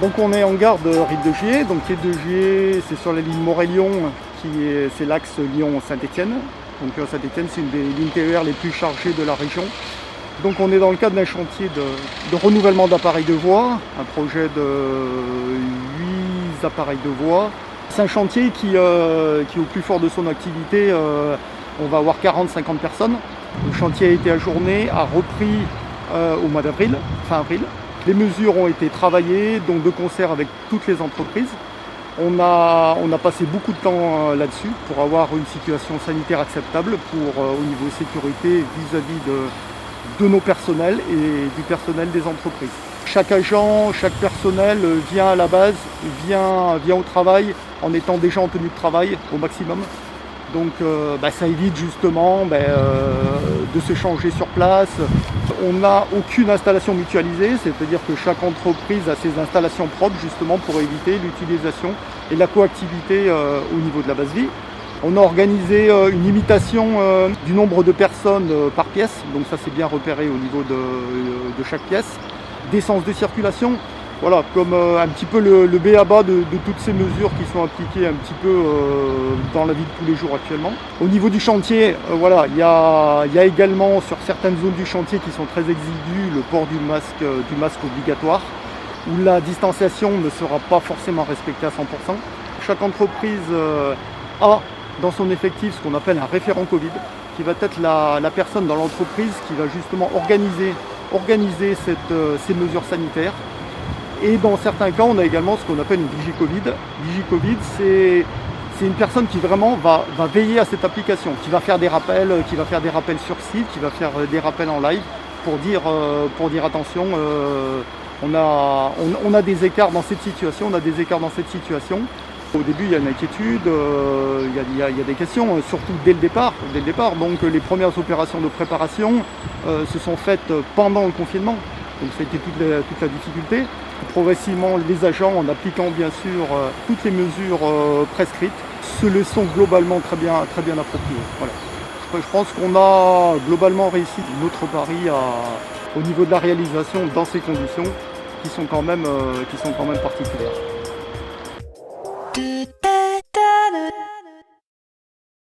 Donc on est en gare de Rive de Gier. Donc Rive de Gier, c'est sur la ligne Moret-Lyon, c'est l'axe Lyon-Saint-Étienne. Donc Saint-Étienne, c'est une des lignes TER les plus chargées de la région. Donc on est dans le cadre d'un chantier de renouvellement d'appareils de voie, un projet de 8 appareils de voie. C'est un chantier qui au plus fort de son activité, on va avoir 40-50 personnes. Le chantier a été ajourné, a repris au mois d'avril, fin avril. Les mesures ont été travaillées, donc de concert avec toutes les entreprises. On a passé beaucoup de temps là-dessus pour avoir une situation sanitaire acceptable au niveau sécurité vis-à-vis de nos personnels et du personnel des entreprises. Chaque agent, chaque personnel vient à la base, vient au travail en étant déjà en tenue de travail au maximum. Donc ça évite justement de se changer sur place. On n'a aucune installation mutualisée, c'est-à-dire que chaque entreprise a ses installations propres justement pour éviter l'utilisation et la coactivité au niveau de la base vie. On a organisé une limitation du nombre de personnes par pièce, donc ça c'est bien repéré au niveau de chaque pièce. Des sens de circulation, voilà, comme un petit peu le b.a.-ba de toutes ces mesures qui sont appliquées un petit peu dans la vie de tous les jours actuellement. Au niveau du chantier, voilà, il y a également sur certaines zones du chantier qui sont très exiguës le port du masque obligatoire, où la distanciation ne sera pas forcément respectée à 100%. Chaque entreprise a dans son effectif ce qu'on appelle un référent Covid, qui va être la personne dans l'entreprise qui va justement organiser ces mesures sanitaires. Et dans certains cas, on a également ce qu'on appelle une vigie Covid. Vigie Covid, c'est une personne qui vraiment va veiller à cette application, qui va faire des rappels, sur site, qui va faire des rappels en live pour dire attention, on a des écarts dans cette situation, Au début, il y a une inquiétude, il y a des questions, surtout dès le départ. Donc les premières opérations de préparation se sont faites pendant le confinement. Donc ça a été toute la difficulté. Progressivement, les agents, en appliquant bien sûr toutes les mesures prescrites, se les sont globalement très bien appropriées. Voilà. Je pense qu'on a globalement réussi notre pari au niveau de la réalisation dans ces conditions qui sont quand même particulières.